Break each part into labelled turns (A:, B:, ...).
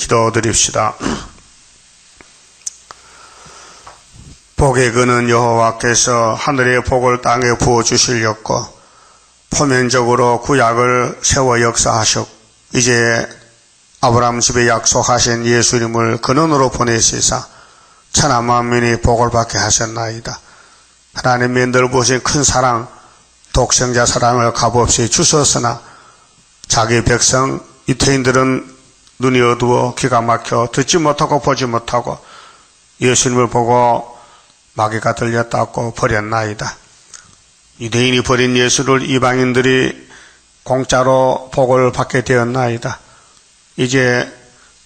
A: 기도드립시다. 복의 근은 여호와께서 하늘의 복을 땅에 부어주시려고 포면적으로 구약을 세워 역사하셨고 이제 아브라함 집에 약속하신 예수님을 근원으로 보내시사 천하 만민이 복을 받게 하셨나이다. 하나님의 넓으신 큰 사랑, 독생자 사랑을 값없이 주셨으나 자기 백성 유태인들은 눈이 어두워 귀가 막혀 듣지 못하고 보지 못하고 예수님을 보고 마귀가 들렸다고 버렸나이다. 유대인이 버린 예수를 이방인들이 공짜로 복을 받게 되었나이다. 이제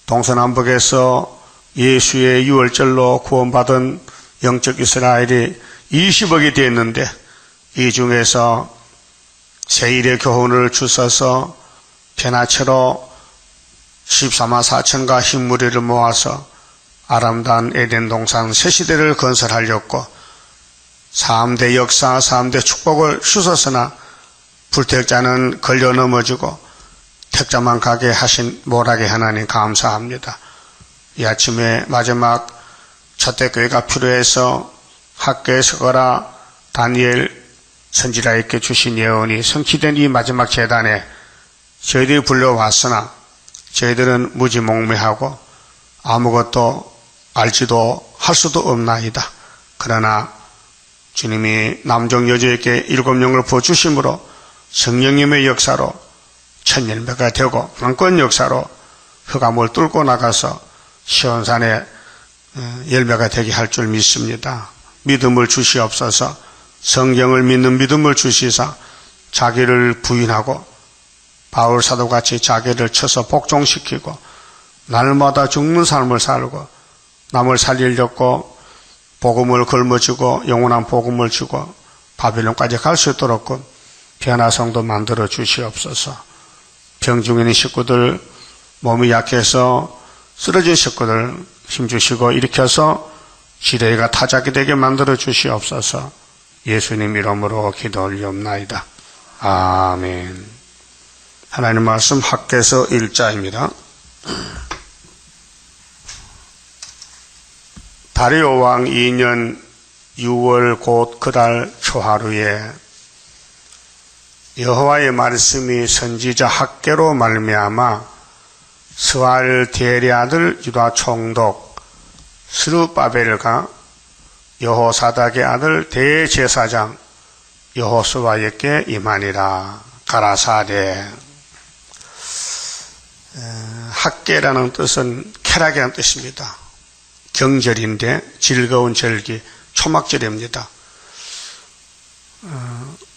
A: 동서남북에서 예수의 유월절로 구원받은 영적 이스라엘이 20억이 되었는데 이 중에서 세일의 교훈을 주셔서 변화체로 14만 4천가 흰무리를 모아서 아름다운 에덴 동산 새시대를 건설하려고 3대 역사, 3대 축복을 주셨으나 불택자는 걸려 넘어지고 택자만 가게 하신 모락의 하나님 감사합니다. 이 아침에 마지막 첫대교회가 필요해서 학교에 서거라 다니엘 선지자에게 주신 예언이 성취된 이 마지막 재단에 저희들이 불려왔으나 저희들은 무지몽매하고 아무것도 알지도 할 수도 없나이다. 그러나 주님이 남종 여주에게 7명을 부어주심으로 성령님의 역사로 천열매가 되고 강권 역사로 흑암을 뚫고 나가서 시온산에 열매가 되게 할 줄 믿습니다. 믿음을 주시옵소서. 성경을 믿는 믿음을 주시사 자기를 부인하고 바울 사도같이 자기를 쳐서 복종시키고 날마다 죽는 삶을 살고 남을 살리려고 복음을 걸머쥐고 영원한 복음을 주고 바빌론까지 갈 수 있도록 변화성도 만들어 주시옵소서. 병중에 있는 식구들, 몸이 약해서 쓰러진 식구들 힘주시고 일으켜서 지뢰가 타작이 되게 만들어 주시옵소서. 예수님 이름으로 기도 올리옵나이다. 아멘. 하나님 말씀 학개서 1자입니다. 다리오 왕 2년 6월 곧 그달 초하루에 여호와의 말씀이 선지자 학개로 말미암아 스알 디엘의 아들 유다 총독 스룹바벨과 여호사닥의 아들 대제사장 여호수아에게 임하니라. 가라사대. 학개라는 뜻은 쾌락이라는 뜻입니다. 경절인데 즐거운 절기, 초막절입니다.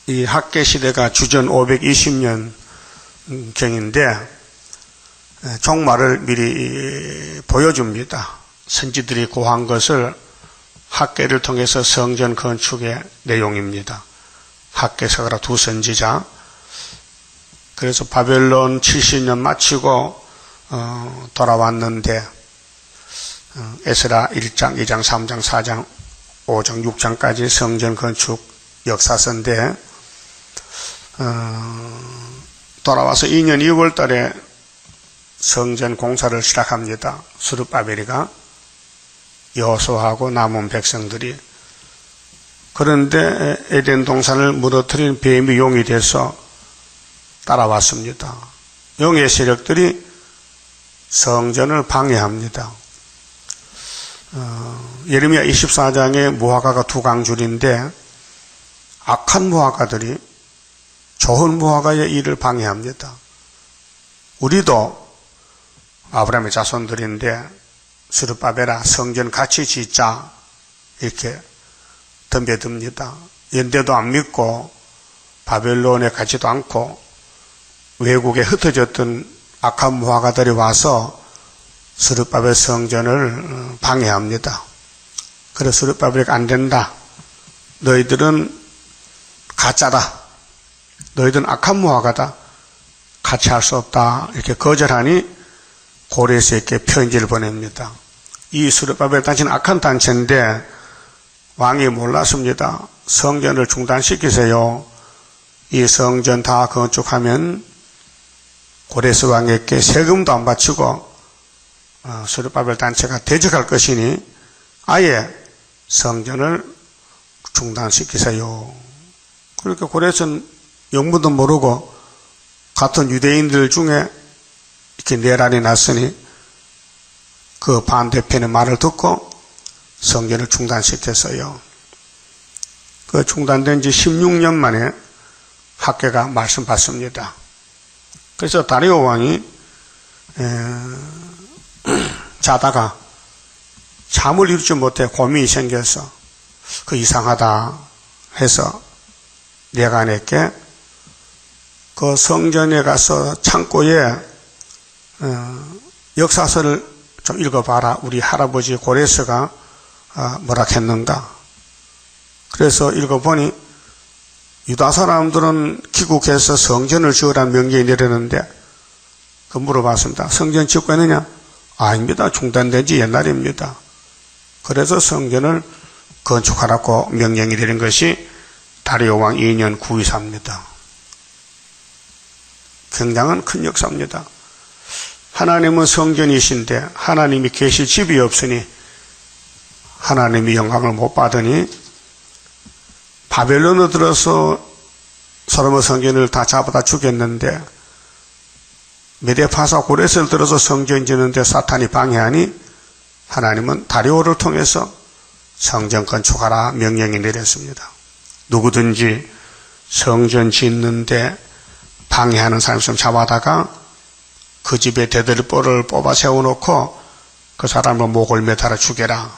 A: 이 학개 시대가 주전 520년 경인데 종말을 미리 보여줍니다. 선지들이 고한 것을 학개를 통해서 성전 건축의 내용입니다. 학개서가 두 선지자. 그래서 바벨론 70년 마치고 돌아왔는데 에스라 1장, 2장, 3장, 4장, 5장, 6장까지 성전 건축 역사서인데 돌아와서 2년 2월 달에 성전 공사를 시작합니다. 스룹바벨이가 여호수아하고 남은 백성들이. 그런데 에덴 동산을 무너뜨린 뱀이 용이 돼서 따라왔습니다. 용의 세력들이 성전을 방해합니다. 예레미야 24장에 무화과가 두 강줄인데 악한 무화과들이 좋은 무화과의 일을 방해합니다. 우리도 아브라함의 자손들인데 스룹바벨아 성전 같이 짓자 이렇게 덤벼듭니다. 연대도 안 믿고 바벨론에 가지도 않고 외국에 흩어졌던 악한 무화과들이 와서 스룹바벨 성전을 방해합니다. 그래서 스룹바벨이 안 된다. 너희들은 가짜다. 너희들은 악한 무화과다. 같이 할 수 없다. 이렇게 거절하니 고레스에게 편지를 보냅니다. 이 스룹바벨 단체는 악한 단체인데 왕이 몰랐습니다. 성전을 중단시키세요. 이 성전 다 건축하면 고레스 왕에게 세금도 안 바치고 수르바벨 단체가 대적할 것이니 아예 성전을 중단시키세요. 그렇게 고레스는 영문도 모르고 같은 유대인들 중에 이렇게 내란이 났으니 그 반대편의 말을 듣고 성전을 중단시켰어요. 그 중단된 지 16년 만에 학계가 말씀 받습니다. 그래서 다리오 왕이 자다가 잠을 이루지 못해 고민이 생겨서 그 이상하다 해서 내간에게 그 성전에 가서 창고에 역사서를 좀 읽어봐라. 우리 할아버지 고레스가 뭐라 했는가. 그래서 읽어보니 유다 사람들은 귀국해서 성전을 지으라는 명령이 내렸는데 그 물어봤습니다. 성전 짓고 있느냐? 아닙니다. 중단된 지 옛날입니다. 그래서 성전을 건축하라고 명령이 내린 것이 다리오 왕 2년 924입니다. 굉장한 큰 역사입니다. 하나님은 성전이신데 하나님이 계실 집이 없으니 하나님이 영광을 못 받으니 바벨론으로 들어서 솔로몬 성전을 다 잡아다 죽였는데 메데파사 고레스를 들어서 성전 짓는데 사탄이 방해하니 하나님은 다리오를 통해서 성전 건축하라 명령이 내렸습니다. 누구든지 성전 짓는데 방해하는 사람 좀 잡아다가 그 집에 대들보를 뽑아 세워놓고 그 사람을 목을 매달아 죽여라.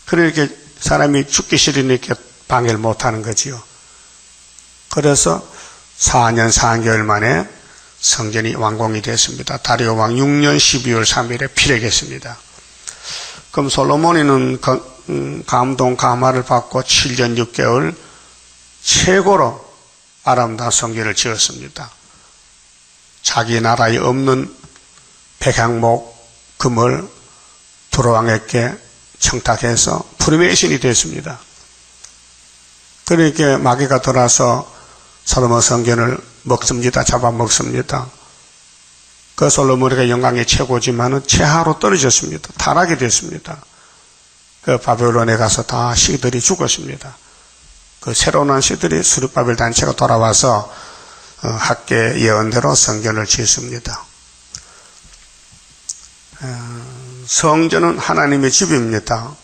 A: 그렇게 사람이 죽기 싫으니까 방해를 못하는 거지요. 그래서 4년 4개월 만에 성전이 완공이 됐습니다. 다리오 왕 6년 12월 3일에 필요했습니다. 그럼 솔로몬이는 감동 감화를 받고 7년 6개월 최고로 아름다운 성전을 지었습니다. 자기 나라에 없는 백향목 금을 두로왕에게 청탁해서 푸름의 신이 됐습니다. 그렇게 마귀가 돌아서 솔로몬 성전을 먹습니다. 잡아먹습니다. 그 솔로몬에게 영광의 최고지만은 최하로 떨어졌습니다. 타락이 됐습니다. 그 바벨론에 가서 다 시들이 죽었습니다. 그 새로 난 시들이 수르바벨 단체가 돌아와서 학계 예언대로 성전을 짓습니다. 성전은 하나님의 집입니다.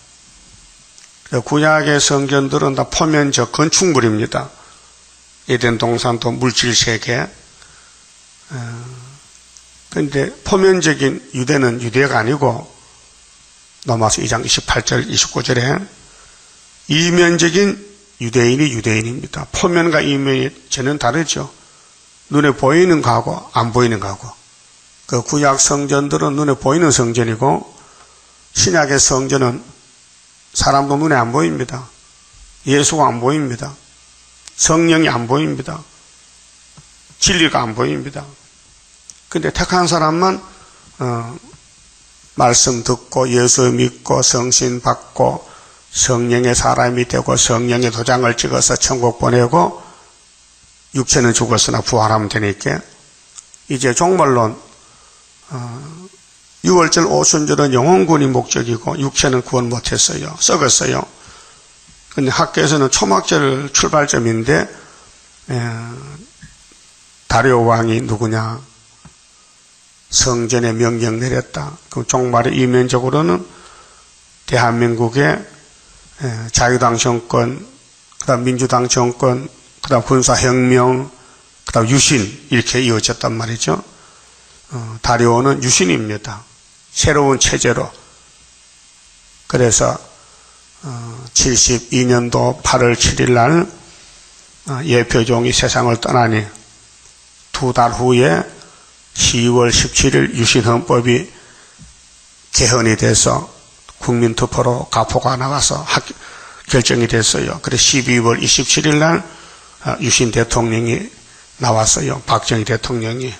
A: 구약의 성전들은 다 표면적 건축물입니다. 에덴 동산도 물질세계. 그런데 표면적인 유대는 유대가 아니고 로마서 2장 28절 29절에 이면적인 유대인이 유대인입니다. 표면과 이면이 전혀 다르죠. 눈에 보이는 거하고 안 보이는 거하고. 그 구약 성전들은 눈에 보이는 성전이고 신약의 성전은 사람도 눈에 안 보입니다. 예수가 안 보입니다. 성령이 안 보입니다. 진리가 안 보입니다. 근데 택한 사람만 말씀 듣고 예수 믿고 성신 받고 성령의 사람이 되고 성령의 도장을 찍어서 천국 보내고 육체는 죽었으나 부활하면 되니까 이제 종말론 6월절 오순절은 영혼구원이 목적이고 육체는 구원 못했어요. 썩었어요. 근데 학교에서는 초막절 출발점인데 다리오 왕이 누구냐? 성전에 명령 내렸다. 그 종말의 이면적으로는 대한민국의 자유당 정권, 그다음 민주당 정권, 그다음 군사혁명, 그다음 유신 이렇게 이어졌단 말이죠. 다리오는 유신입니다. 새로운 체제로. 그래서 72년도 8월 7일 날 예표종이 세상을 떠나니 2달 후에 10월 17일 유신헌법이 개헌이 돼서 국민투표로 가포가 나가서 결정이 됐어요. 그래서 12월 27일 날 유신 대통령이 나왔어요. 박정희 대통령이.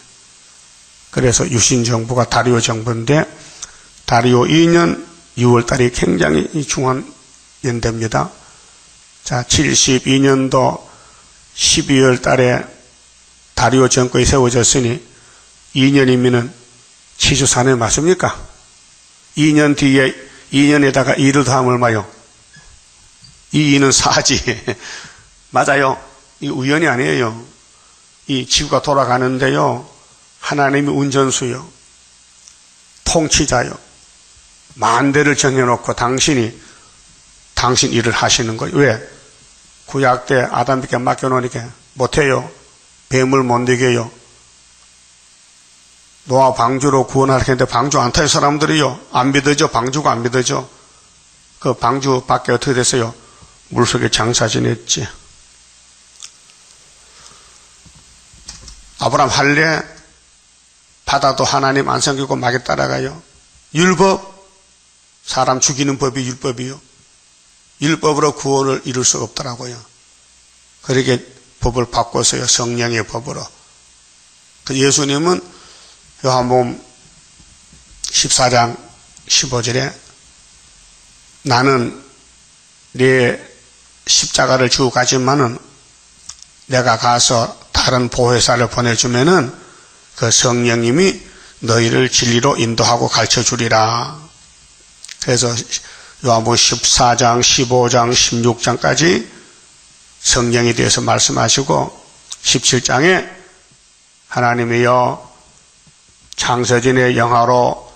A: 그래서 유신 정부가 다리오 정부인데 다리오 2년 6월 달이 굉장히 중요한 연대입니다. 자, 72년도 12월 달에 다리오 정권이 세워졌으니 2년이면은 7주4년 맞습니까? 2년 뒤에 2년에다가 2를 더하면 얼마요? 2는 4지. 맞아요. 이 우연이 아니에요. 이 지구가 돌아가는데요. 하나님이 운전수요. 통치자요. 만대를 정해놓고 당신 일을 하시는 거예요. 왜? 구약 때 아담에게 맡겨놓으니까 못해요. 뱀을 못 이겨요. 노아 방주로 구원하려 했는데 방주 안 타요. 사람들이요. 안 믿어져. 방주가 안 믿어져. 그 방주 밖에 어떻게 됐어요? 물속에 장사 지냈지. 아브라함 할례 바다도 하나님 안 섬기고 막에 따라가요. 율법, 사람 죽이는 법이 율법이요. 율법으로 구원을 이룰 수 없더라고요. 그렇게 법을 바꿔서요. 성령의 법으로. 예수님은 요한복음 14장 15절에 나는 네 십자가를 지고 가지만은 내가 가서 다른 보혜사를 보내주면은 그 성령님이 너희를 진리로 인도하고 가르쳐 주리라. 그래서 요한복음 14장, 15장, 16장까지 성령에 대해서 말씀하시고 17장에 하나님이여 창세전의 영화로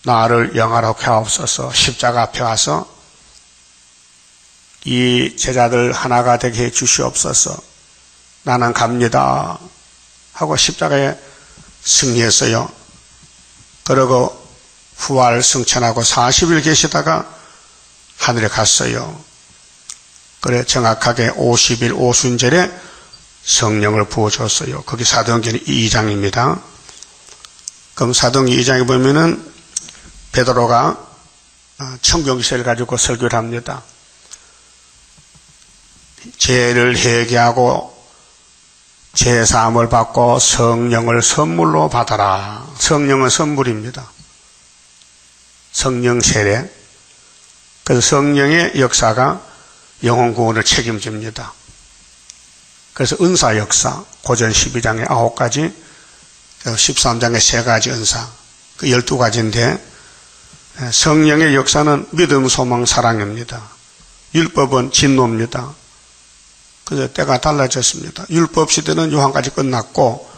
A: 나를 영화롭게 하옵소서. 십자가 앞에 와서 이 제자들 하나가 되게 해 주시옵소서. 나는 갑니다 하고 십자가에 승리했어요. 그러고 부활 승천하고 40일 계시다가 하늘에 갔어요. 그래 정확하게 50일 오순절에 성령을 부어줬어요. 거기 사도행전 2장입니다. 그럼 사도행전 2장에 보면은 베드로가 청경세를 가지고 설교를 합니다. 죄를 회개하고 제사함을 받고 성령을 선물로 받아라. 성령은 선물입니다. 성령 세례. 그래서 성령의 역사가 영혼 구원을 책임집니다. 그래서 은사 역사, 고전 12장에 9가지, 13장에 3가지 은사, 그 12가지인데 성령의 역사는 믿음, 소망, 사랑입니다. 율법은 진노입니다. 그래서 때가 달라졌습니다. 율법 시대는 요한까지 끝났고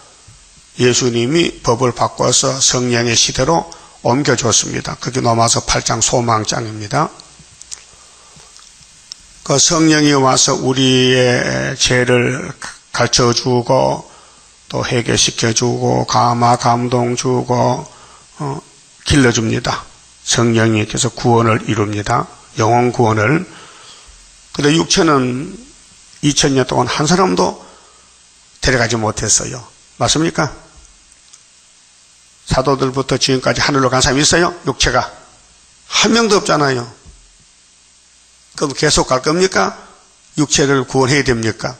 A: 예수님이 법을 바꿔서 성령의 시대로 옮겨줬습니다. 그게 넘어서 8장 소망장입니다. 그 성령이 와서 우리의 죄를 가르쳐주고 또 해결시켜주고 감화 감동 주고 길러줍니다. 성령이 그래서 구원을 이룹니다. 영혼 구원을. 그런데 육체는 2000년 동안 한 사람도 데려가지 못했어요. 맞습니까? 사도들부터 지금까지 하늘로 간 사람이 있어요? 육체가 한 명도 없잖아요. 그럼 계속 갈 겁니까? 육체를 구원해야 됩니까?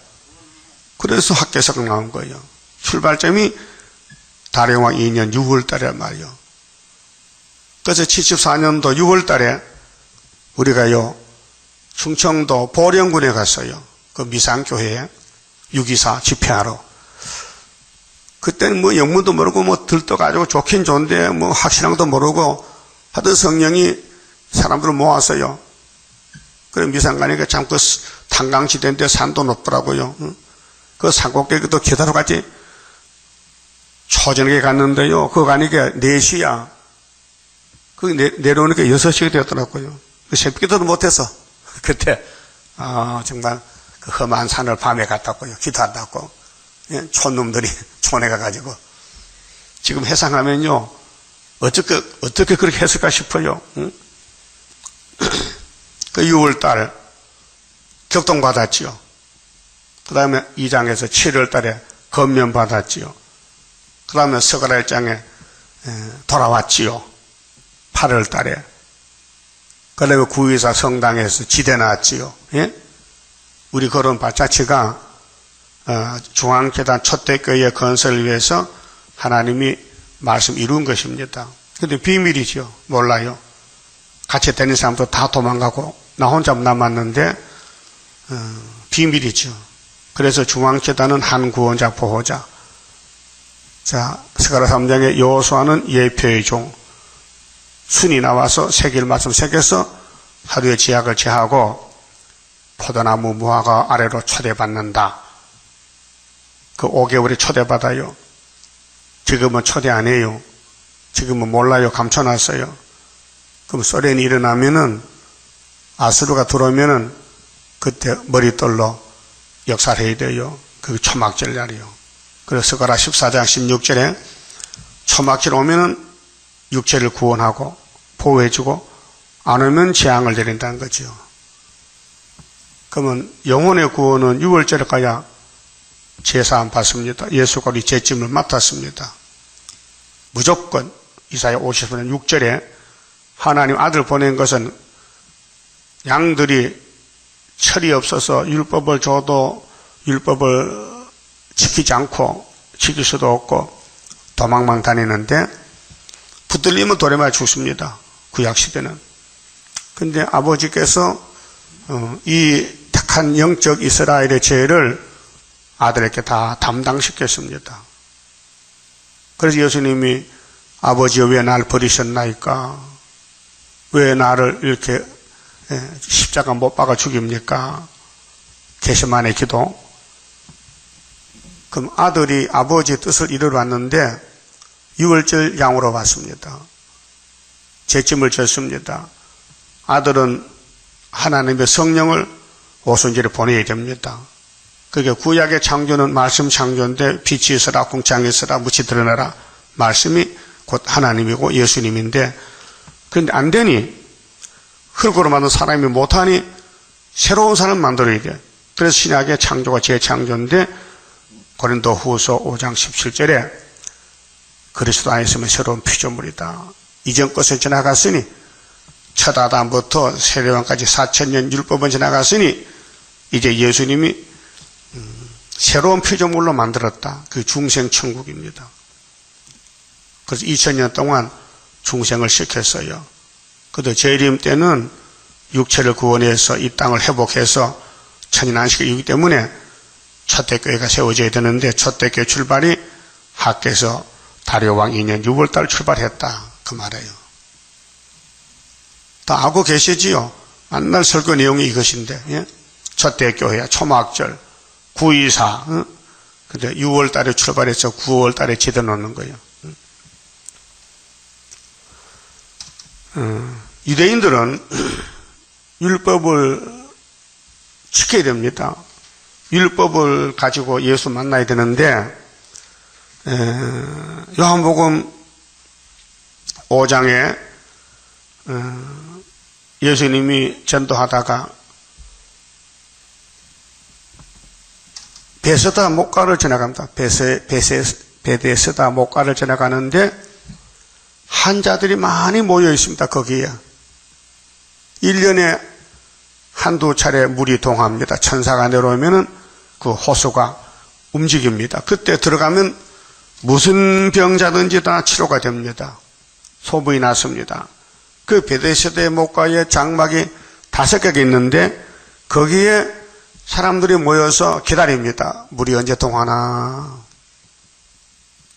A: 그래서 학계서가 나온 거예요. 출발점이 다령왕 2년 6월 달에 말이요. 그래서 74년도 6월 달에 우리가요 충청도 보령군에 갔어요. 그 미상교회에 6.24 집회하러. 그때는 뭐 영문도 모르고 뭐 들떠가지고 좋긴 좋은데 뭐 확실한 것도 모르고 하던 성령이 사람들을 모았어요. 그래 미상 가니까 참 그 탄강지대인데 산도 높더라고요. 그 산꼭대기도 기다려 갔지. 초저녁에 갔는데요. 그거 가니까 4시야. 그 내려오니까 6시가 되었더라고요. 새벽기도도 못해서 그때 정말 그 험한 산을 밤에 갔다고요. 기도한다고. 촌놈들이 촌에 가가지고 지금 회상하면요 어떻게 그렇게 했을까 싶어요. 응? 그 6월달 격동받았지요. 그 다음에 2장에서 7월달에 건면받았지요. 그 다음에 서가랄장에 돌아왔지요. 8월달에. 그 다음에 구의사 성당에서 지대 나왔지요. 예? 우리 거론 발자취가 중앙계단 초대교회 건설을 위해서 하나님이 말씀 이룬 것입니다. 근데 비밀이죠. 몰라요. 같이 다니는 사람도 다 도망가고 나 혼자 남았는데 비밀이죠. 그래서 중앙계단은 한 구원자 보호자. 자, 스가랴 3장에 여호수아는 예표의 종, 순이 나와서 새길 말씀 새겨서 하루에 지약을 제하고 포도나무 무화과 아래로 초대받는다. 그 5개월에 초대받아요. 지금은 초대 안 해요. 지금은 몰라요. 감춰놨어요. 그럼 소련이 일어나면은 아수르가 들어오면은 그때 머리떨로 역사를 해야 돼요. 그게 초막절 날이요. 그래서 스가랴 14장 16절에 초막절 오면은 육체를 구원하고 보호해주고 안 오면 재앙을 내린다는 거죠. 그러면 영혼의 구원은 6월절에 가야 제사 안 받습니다. 예수가 우리 죄짐을 맡았습니다. 무조건 이사야 50년 6절에 하나님 아들 보낸 것은 양들이 철이 없어서 율법을 줘도 율법을 지키지 않고 지킬 수도 없고 도망만 다니는데 붙들리면 돌에 맞아 죽습니다. 구약시대는. 근데 아버지께서 이 택한 영적 이스라엘의 죄를 아들에게 다 담당시켰습니다. 그래서 예수님이 아버지여 왜 날 버리셨나이까? 왜 나를 이렇게 십자가 못 박아 죽입니까? 게세마네 기도. 그럼 아들이 아버지의 뜻을 이루러 왔는데 6월절 양으로 왔습니다. 죄짐을 졌습니다. 아들은 하나님의 성령을 오순절에 보내야 됩니다. 그게 구약의 창조는 말씀 창조인데 빛이 있으라 궁창이 있으라 무치 드러나라 말씀이 곧 하나님이고 예수님인데 그런데 안 되니 흙으로 만든 사람이 못하니 새로운 사람 만들어야 돼. 그래서 신약의 창조가 재창조인데 고린도 후서 5장 17절에 그리스도 안에 있으면 새로운 피조물이다. 이전 것은 지나갔으니 첫 아담부터 세례왕까지 4000년 율법은 지나갔으니 이제 예수님이 새로운 피조물로 만들었다. 그 중생천국입니다. 그래서 2000년 동안 중생을 시켰어요. 그래도 재림 때는 육체를 구원해서 이 땅을 회복해서 천인 안식을 이루기 때문에 첫대교회가 세워져야 되는데 첫대교회 출발이 학계에서 다리오왕 2년 6월달 출발했다. 그 말이에요. 다 알고 계시지요? 만날 설교 내용이 이것인데, 예? 첫대교회야, 초막절, 924. 근데 6월달에 출발해서 9월달에 지대 놓는 거예요. 유대인들은 율법을 지켜야 됩니다. 율법을 가지고 예수 만나야 되는데 요한복음 5장에 예수님이 전도하다가 베세다 목가를 지나갑니다. 베데스다 목가를 지나가는데 환자들이 많이 모여 있습니다. 거기에 1년에 한두 차례 물이 동합니다. 천사가 내려오면은 그 호수가 움직입니다. 그때 들어가면 무슨 병자든지 다 치료가 됩니다. 소문이 났습니다. 그 베데스다의 목가에 장막이 5개가 있는데 거기에 사람들이 모여서 기다립니다. 물이 언제 동하나.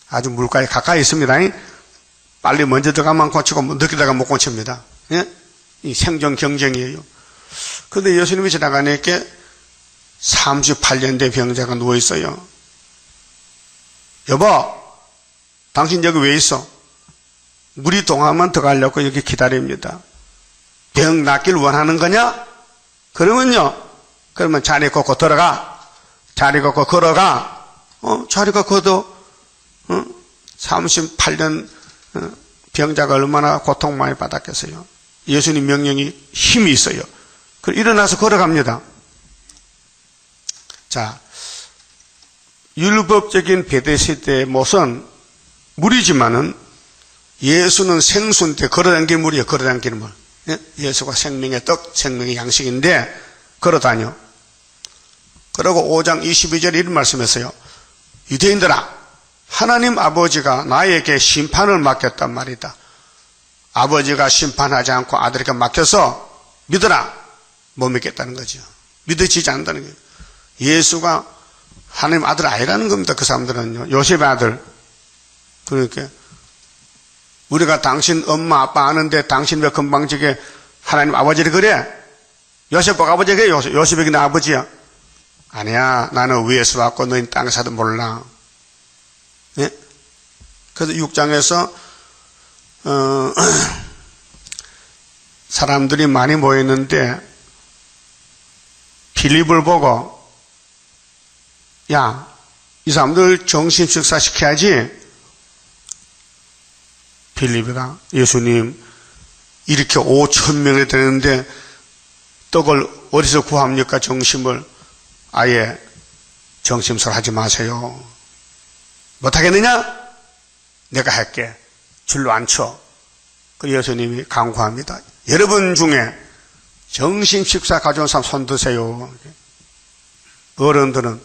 A: 아주 물가에 가까이 있습니다. 빨리 먼저 들어가면 고치고 늦게 들어가면 못 고칩니다. 예? 이 생존 경쟁이에요. 그런데 예수님이 지나가니까 38년 된 병자가 누워있어요. 여보, 당신 여기 왜 있어? 물이 동하면 들어가려고 여기 기다립니다. 병 낫길 원하는 거냐? 그러면 자리 걷고 들어가. 자리 걷고 걸어가. 자리가 걷어. 38년 병자가 얼마나 고통 많이 받았겠어요. 예수님 명령이 힘이 있어요. 그럼 일어나서 걸어갑니다. 자, 율법적인 베데스다의 못은 물이지만은 예수는 생수인데 걸어다니는 물이에요. 걸어다니는 물. 예수가 생명의 떡, 생명의 양식인데 걸어다녀. 그리고 5장 22절에 이런 말씀했어요. 유대인들아, 하나님 아버지가 나에게 심판을 맡겼단 말이다. 아버지가 심판하지 않고 아들에게 맡겨서 믿어라. 못 믿겠다는 거죠. 믿어지지 않는다는 거예요. 예수가 하나님 아들 아니라는 겁니다. 그 사람들은요. 요셉의 아들. 그러니까 우리가 당신 엄마 아빠 아는데 당신 왜 건방지게 하나님 아버지를 그래? 요셉 아버지가 요셉이 내 아버지야. 아니야, 나는 위에서 왔고 너희는 땅에서도 몰라. 예? 그래서 6장에서 사람들이 많이 모였는데 빌립을 보고 야, 이 사람들 정신 식사 시켜야지. 빌립이가 예수님 이렇게 5,000명이 되는데 떡을 어디서 구합니까? 정심을. 아예 정심설 하지 마세요. 못하겠느냐? 내가 할게. 줄로 앉혀. 그 예수님이 강구합니다. 여러분 중에 정심 식사 가져온 사람 손 드세요. 어른들은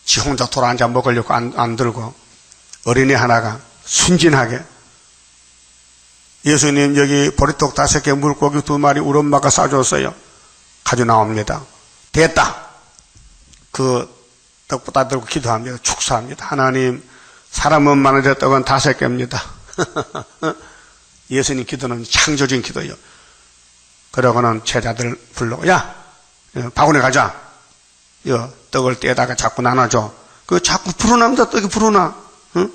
A: 지 혼자 돌아앉아 먹으려고 안 들고 어린이 하나가 순진하게 예수님 여기 보리떡 5개 물고기 2마리 우리 엄마가 싸줬어요. 가져 나옵니다. 됐다. 그 떡보다 들고 기도합니다. 축사합니다. 하나님 사람은 많은데 떡은 5개입니다. 예수님 기도는 창조적인 기도예요. 그러고는 제자들 불러 야 바구니 가자. 떡을 떼다가 자꾸 나눠줘. 그 자꾸 불어납니다. 떡이 불어나. 응?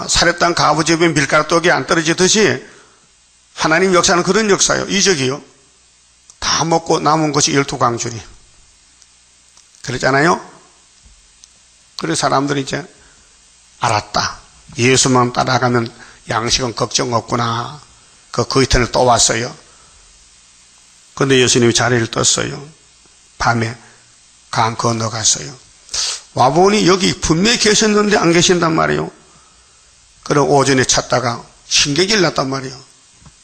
A: 사렙당 가부집에 밀가루 떡이 안 떨어지듯이 하나님 역사는 그런 역사예요. 이적이요. 다 먹고 남은 것이 12광주리. 그랬잖아요. 그래서 사람들이 이제 알았다. 예수만 따라가면 양식은 걱정 없구나. 그 이튿날 또 왔어요. 그런데 예수님이 자리를 떴어요. 밤에 강 건너갔어요. 와보니 여기 분명히 계셨는데 안 계신단 말이에요. 그리고 오전에 찾다가 신경질 났단 말이에요.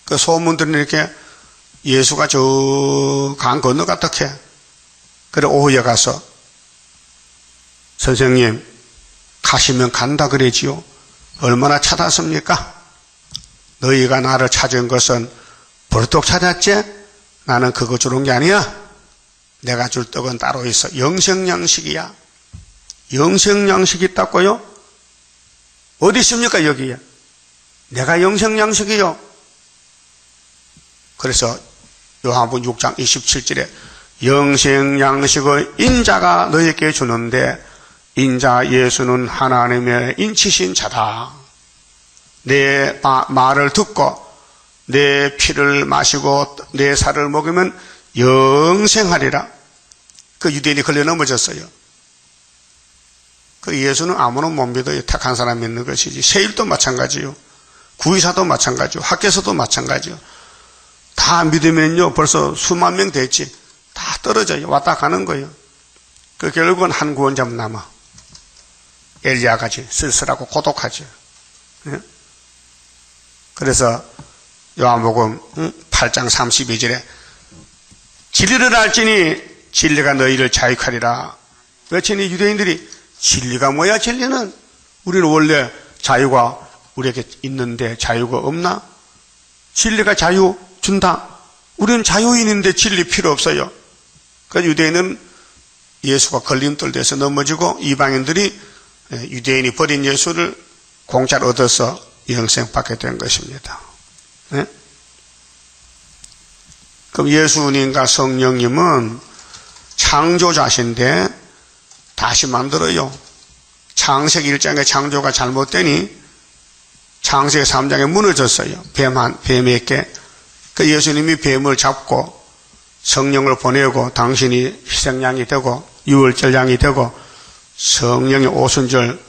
A: 그 소문들은 이렇게 예수가 저 강 건너갔다 캐. 그래 오후에 가서 선생님 가시면 간다 그러지요. 얼마나 찾았습니까? 너희가 나를 찾은 것은 벌떡 찾았지? 나는 그거 주는 게 아니야. 내가 줄 떡은 따로 있어. 영생양식이야. 영생양식이 있다고요? 어디 있습니까 여기에? 내가 영생양식이요. 그래서 요한복음 6장 27절에 영생양식의 인자가 너희에게 주는데 인자 예수는 하나님의 인치신 자다. 내 말을 듣고 내 피를 마시고 내 살을 먹으면 영생하리라. 그 유대인이 걸려 넘어졌어요. 그 예수는 아무나 못 믿어요. 택한 사람 믿는 것이지. 세일도 마찬가지요. 구의사도 마찬가지요. 학교에서도 마찬가지요. 다 믿으면요 벌써 수만 명 됐지. 다 떨어져요. 왔다 가는 거예요. 그 결국은 한 구원자만 남아. 엘리야같이 쓸쓸하고 고독하죠. 네? 그래서 요한복음 8장 32절에 진리를 알지니 진리가 너희를 자유하리라. 외치니 유대인들이 진리가 뭐야 진리는? 우리는 원래 자유가 우리에게 있는데 자유가 없나? 진리가 자유 준다. 우리는 자유인인데 진리 필요 없어요. 그래서 유대인은 예수가 걸림돌 돼서 넘어지고 이방인들이 유대인이 버린 예수를 공짜로 얻어서 영생 받게 된 것입니다. 네? 그럼 예수님과 성령님은 창조자신데 다시 만들어요. 창세기 1장의 창조가 잘못되니 창세기 3장에 무너졌어요. 뱀에게. 그 예수님이 뱀을 잡고 성령을 보내고 당신이 희생양이 되고 유월절 양이 되고 성령의 오순절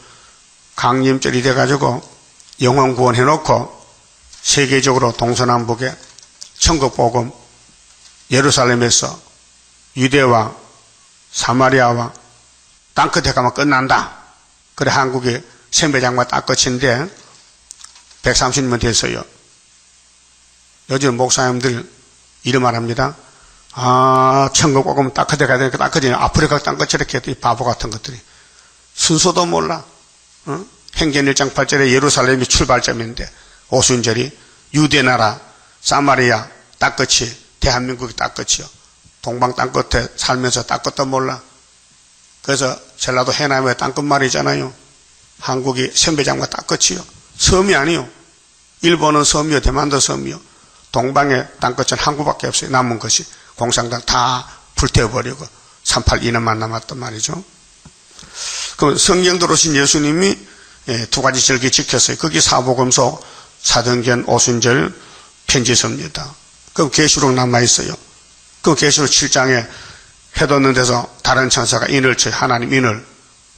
A: 강림절이 돼가지고 영원 구원해놓고 세계적으로 동서남북에 천국복음 예루살렘에서 유대와 사마리아와 땅끝에 가면 끝난다. 그래 한국이 생배장과 땅끝인데 130년 됐어요. 요즘 목사님들 이런 말 합니다. 천국복음 땅끝에 가야 되니까 땅끝이 아프리카 땅끝 이렇게 이 바보 같은 것들이 순서도 몰라. 행전 1장 8절에 예루살렘이 출발점인데 오순절이 유대나라 사마리아 땅끝이 대한민국이 땅끝이요. 동방 땅끝에 살면서 땅끝도 몰라. 그래서 전라도 해남에 땅끝 말이잖아요. 한국이 선배장과 딱 끝이요. 섬이 아니요. 일본은 섬이요, 대만도 섬이요. 동방의 땅끝은 한국밖에 없어요. 남은 것이 공산당 다 불태워버리고 3.8 2년만 남았단 말이죠. 그럼 성경대로 오신 예수님이 두 가지 절기 지켰어요. 거기 사복음서, 사도행전, 오순절, 편지서입니다. 그럼 계시록 남아있어요. 그 계시록 7장에 해돋는 데서 다른 천사가 인을 쳐요. 하나님 인을.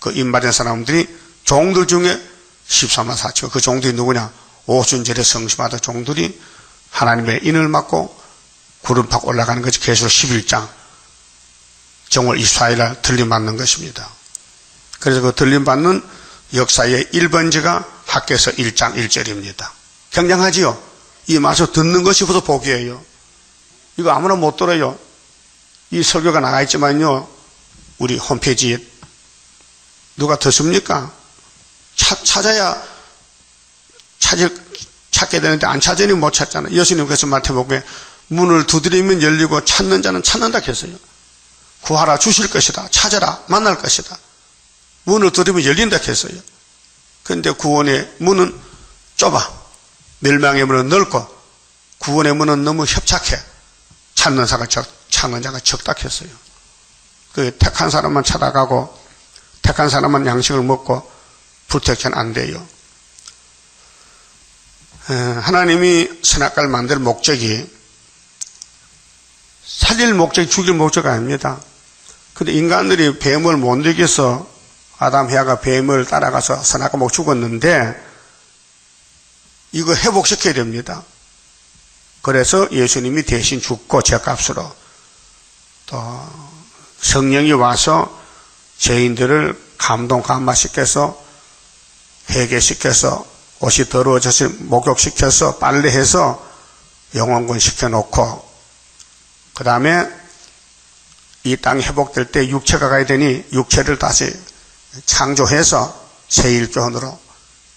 A: 그 인받은 사람들이 종들 중에 14만 4천. 그 종들이 누구냐? 오순절에 성심하던 종들이 하나님의 인을 맞고 구름 타고 올라가는 것이 계시록 11장. 정월 24일 날 들림 받는 것입니다. 그래서 그 들림 받는 역사의 1번지가 학개서 1장 1절입니다. 굉장하지요? 이 말씀 듣는 것이 벌써 복이에요. 이거 아무나 못 들어요. 이 설교가 나가 있지만요, 우리 홈페이지에 누가 듣습니까? 찾아야 찾게 되는데 안 찾으니 못 찾잖아요. 예수님께서 마태복음에 문을 두드리면 열리고 찾는 자는 찾는다 했어요. 구하라 주실 것이다. 찾아라 만날 것이다. 문을 두드리면 열린다 했어요. 그런데 구원의 문은 좁아. 멸망의 문은 넓고 구원의 문은 너무 협착해. 찾는 자가 적다 했어요. 그 택한 사람만 찾아가고 택한 사람만 양식을 먹고 불택해는 안 돼요. 하나님이 선악과를 만들 목적이 살릴 목적이 죽일 목적이 아닙니다. 근데 인간들이 뱀을 못 이겨서 아담 해아가 뱀을 따라가서 선악과 먹고 죽었는데 이거 회복시켜야 됩니다. 그래서 예수님이 대신 죽고 죄값으로 또 성령이 와서 죄인들을 감동감화시켜서 회개시켜서 옷이 더러워져서 목욕시켜서 빨래해서 영원군 시켜놓고 그 다음에 이 땅이 회복될 때 육체가 가야 되니 육체를 다시 창조해서 새1교훈으로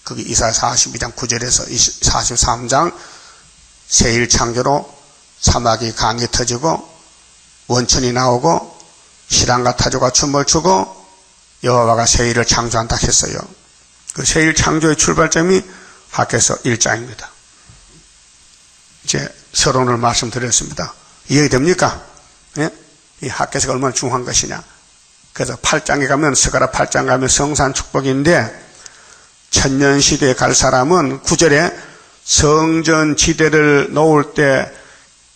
A: 거기 이사야 42장 9절에서 43장 새1 창조로 사막이 강이 터지고 원천이 나오고 시랑과 타조가 춤을 추고 여호와가 새1을 창조한다 했어요. 그 새1 창조의 출발점이 학개서 1장입니다. 이제 서론을 말씀드렸습니다. 이해됩니까? 예? 이 학개서가 얼마나 중요한 것이냐. 그래서 8장에 가면 스가랴 8장 가면 성산 축복인데 천년시대에 갈 사람은 9절에 성전 지대를 놓을 때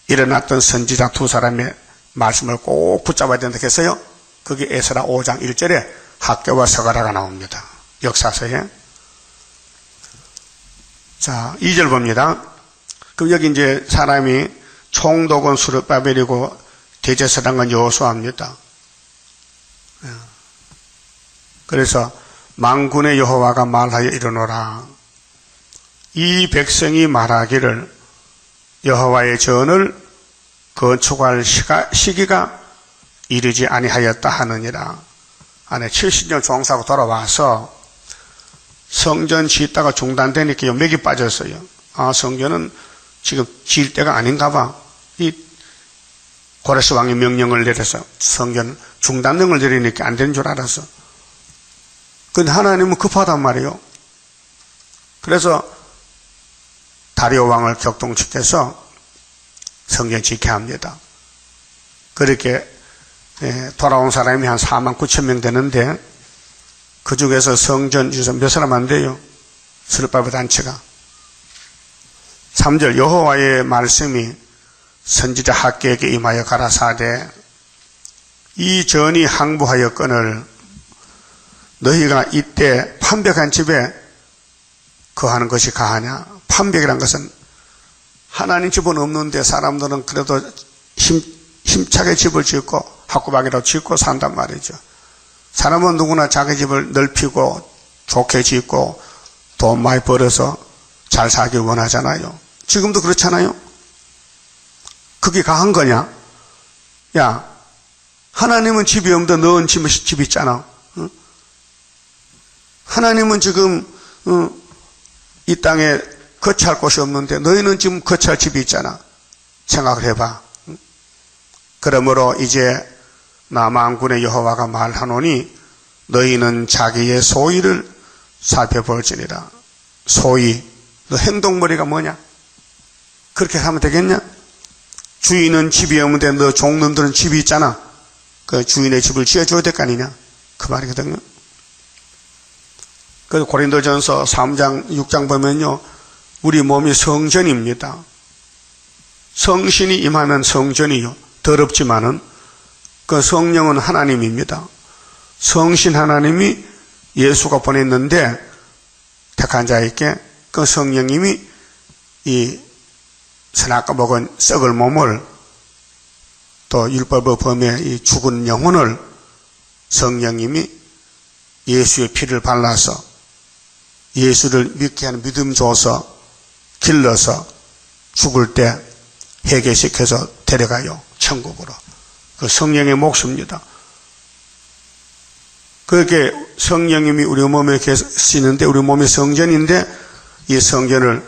A: 일어났던 선지자 두 사람의 말씀을 꼭 붙잡아야 된다 했어요. 거기 에스라 5장 1절에 학개와 스가랴가 나옵니다. 역사서에. 자, 2절 봅니다. 그럼 여기 이제 사람이 총독은 수르바벨이고 대제사장은 여호수아입니다. 그래서 만군의 여호와가 말하여 이르노라. 이 백성이 말하기를 여호와의 전을 건축할 시기가 이르지 아니하였다 하느니라. 안에 70년 종사하고 돌아와서 성전 짓다가 중단되니까 맥이 빠졌어요. 아, 성전은 지금 지을 때가 아닌가 봐. 이 고레스 왕이 명령을 내려서 성전 중단령을 내리니까 안 되는 줄 알았어. 근데 하나님은 급하단 말이에요. 그래서 다리오 왕을 격동시켜서 성전 지켜야 합니다. 그렇게 돌아온 사람이 한 4만 9천 명 되는데 그 중에서 성전 유선 몇 사람 안 돼요? 스룹바벨 단체가. 3절 여호와의 말씀이 선지자 학개에게 임하여 가라사대 이 전이 항부하였거늘 너희가 이때 판벽한 집에 거하는 것이 가하냐. 판벽이란 것은 하나님 집은 없는데 사람들은 그래도 힘차게 집을 짓고 학구박이라고 짓고 산단 말이죠. 사람은 누구나 자기 집을 넓히고 좋게 짓고 돈 많이 벌어서 잘 살길 원하잖아요. 지금도 그렇잖아요. 그게 가한 거냐? 야, 하나님은 집이 없는데 너는 집 있잖아. 응? 하나님은 지금 이 땅에 거처할 곳이 없는데 너희는 지금 거처할 집이 있잖아. 생각을 해봐. 응? 그러므로 이제 나 만군의 여호와가 말하노니 너희는 자기의 소유를 살펴볼지니라. 소위 너 행동머리가 뭐냐? 그렇게 하면 되겠냐? 주인은 집이 없는데 너 종놈들은 집이 있잖아. 그 주인의 집을 지어줘야 될 거 아니냐? 그 말이거든요. 그래서 고린도전서 3장 6장 보면요, 우리 몸이 성전입니다. 성신이 임하면 성전이요, 더럽지만은 그 성령은 하나님입니다. 성신 하나님이 예수가 보냈는데 택한 자에게 그 성령님이 이 선악과 먹은 썩을 몸을 또 율법의 범에 이 죽은 영혼을 성령님이 예수의 피를 발라서 예수를 믿게 하는 믿음 줘서 길러서 죽을 때 회개시켜서 데려가요, 천국으로. 그 성령의 몫입니다. 그렇게 성령님이 우리 몸에 계시는데 우리 몸이 성전인데 이 성전을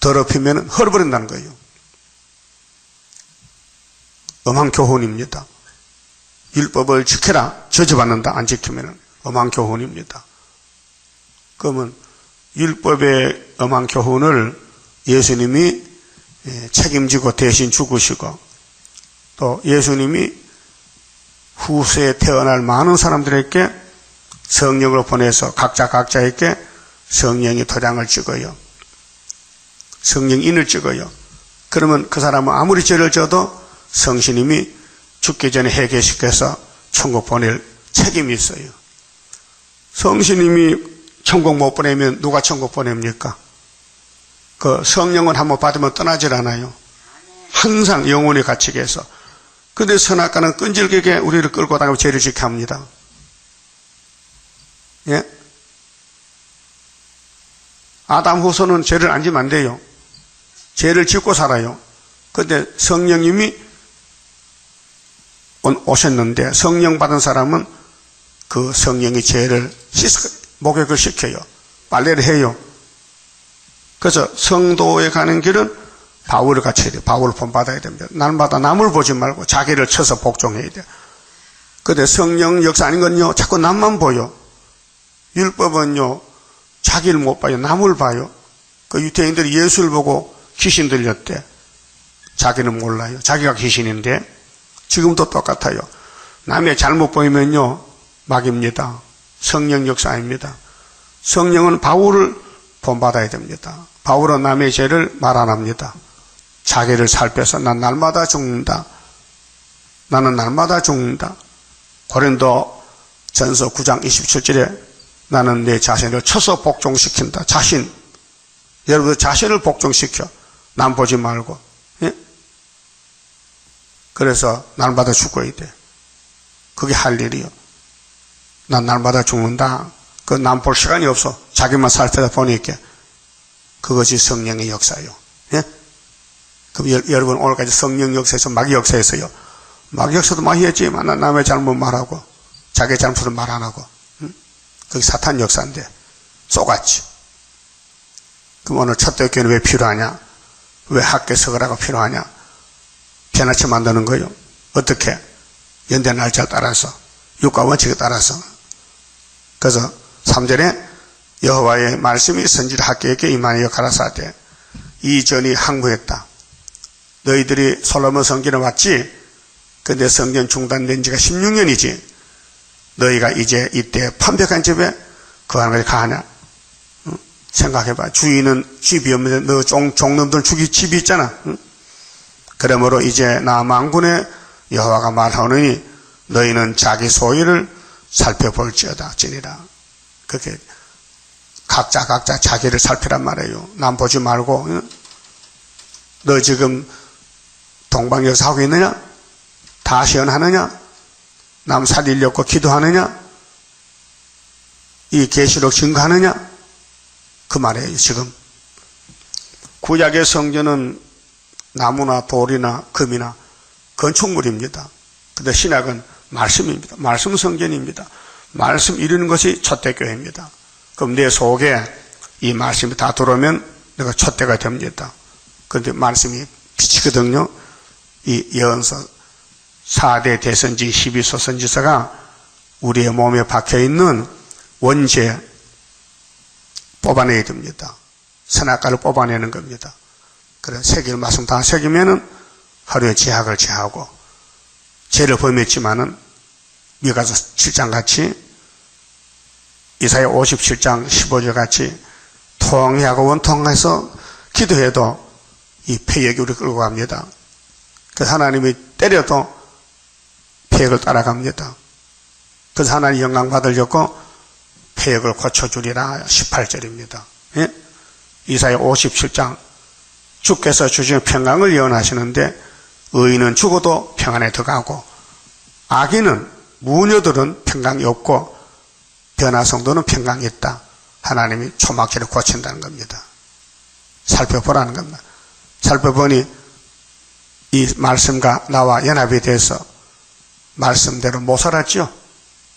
A: 더럽히면 헐어버린다는 거예요. 엄한교훈입니다. 율법을 지켜라, 저주받는다, 안 지키면 엄한교훈입니다. 그러면 율법의 엄한교훈을 예수님이 책임지고 대신 죽으시고 또 예수님이 후세에 태어날 많은 사람들에게 성령을 보내서 각자에게 성령의 도장을 찍어요. 성령인을 찍어요. 그러면 그 사람은 아무리 죄를 져도 성신님이 죽기 전에 회개시켜서 천국 보낼 책임이 있어요. 성신님이 천국 못 보내면 누가 천국 보냅니까? 그 성령을 한번 받으면 떠나질 않아요. 항상 영원히 갇히게 해서. 근데 선악과는 끈질기게 우리를 끌고 다니고 죄를 지게 합니다. 예? 아담 후손은 죄를 안 지면 안 돼요. 죄를 짓고 살아요. 근데 성령님이 오셨는데 성령 받은 사람은 그 성령이 죄를 목욕을 시켜요. 빨래를 해요. 그래서 성도에 가는 길은 바울을 갖춰야 돼요. 바울을 본받아야 됩니다. 날마다 남을 보지 말고 자기를 쳐서 복종해야 돼요. 근데 성령 역사 아닌 건요, 자꾸 남만 보여. 율법은요, 자기를 못 봐요. 남을 봐요. 그 유태인들이 예수를 보고 귀신 들렸대. 자기는 몰라요. 자기가 귀신인데. 지금도 똑같아요. 남의 잘못 보이면요, 막입니다. 성령 역사 아닙니다. 성령은 바울을 본받아야 됩니다. 바울은 남의 죄를 말 안 합니다. 자기를 살펴서 난 날마다 죽는다. 나는 날마다 죽는다. 고린도 전서 9장 27절에 나는 내 자신을 쳐서 복종시킨다. 자신. 여러분 자신을 복종시켜. 남 보지 말고. 예? 그래서 날마다 죽어야 돼. 그게 할 일이요. 난 날마다 죽는다. 그 남 볼 시간이 없어. 자기만 살펴다 보니까. 그것이 성령의 역사요. 예? 그럼 여러분 오늘까지 성령 역사에서 막 역사했어요. 막 역사도 많이 했지만 남의 잘못 말하고 자기 잘못을 말 안 하고. 그게 사탄 역사인데 쏘갔지. 그럼 오늘 첫째 교회는 왜 필요하냐? 왜 학교 서거라가 필요하냐? 편하게 만드는 거예요. 어떻게? 연대 날짜 따라서 육가 원칙에 따라서. 그래서 3절에 여호와의 말씀이 선지자 학교에게 임하여 가라사대 이전이 항구했다. 너희들이 솔로몬 성전을 왔지? 근데 성전 중단된 지가 16년이지. 너희가 이제 이때 판벽한 집에 거하는 것이 가하냐? 응? 생각해봐. 주인은 집이 없는데 너 종놈들 죽이 집이 있잖아. 응? 그러므로 이제 나 만군의 여호와가 말하노니 너희는 자기 소유를 살펴볼지어다 지니라. 그렇게 각자 자기를 살피란 말이에요. 남 보지 말고. 응? 너 지금 동방역사 하고 있느냐? 다 시연하느냐? 남 살리려고 기도하느냐? 이 계시록 증거하느냐? 그 말이에요. 지금 구약의 성전은 나무나 돌이나 금이나 건축물입니다. 근데 신약은 말씀입니다. 말씀 성전입니다. 말씀 이루는 것이 촛대교회입니다. 그럼 내 속에 이 말씀이 다 들어오면 내가 촛대가 됩니다. 그런데 말씀이 비치거든요. 이 예언서 4대 대선지 12소 선지서가 우리의 몸에 박혀있는 원죄, 뽑아내야 됩니다. 선악과를 뽑아내는 겁니다. 그래, 새길 말씀 다 새기면은 하루에 제약을 제하고, 죄를 범했지만은 미가서 7장 같이, 이사야 57장 15절 같이 통회하고 원통해서 기도해도 이 폐역이 우리 끌고 갑니다. 그래서 하나님이 때려도 폐역을 따라갑니다. 그래서 하나님 영광 받으려고 폐역을 고쳐주리라 18절입니다. 예? 이사야 57장 주께서 주시는 평강을 예언하시는데 의인은 죽어도 평안에 들어가고 악인은 무녀들은 평강이 없고 변화성도는 평강이 있다. 하나님이 초막절을 고친다는 겁니다. 살펴보라는 겁니다. 살펴보니 이 말씀과 나와 연합이 돼서 말씀대로 못 살았죠.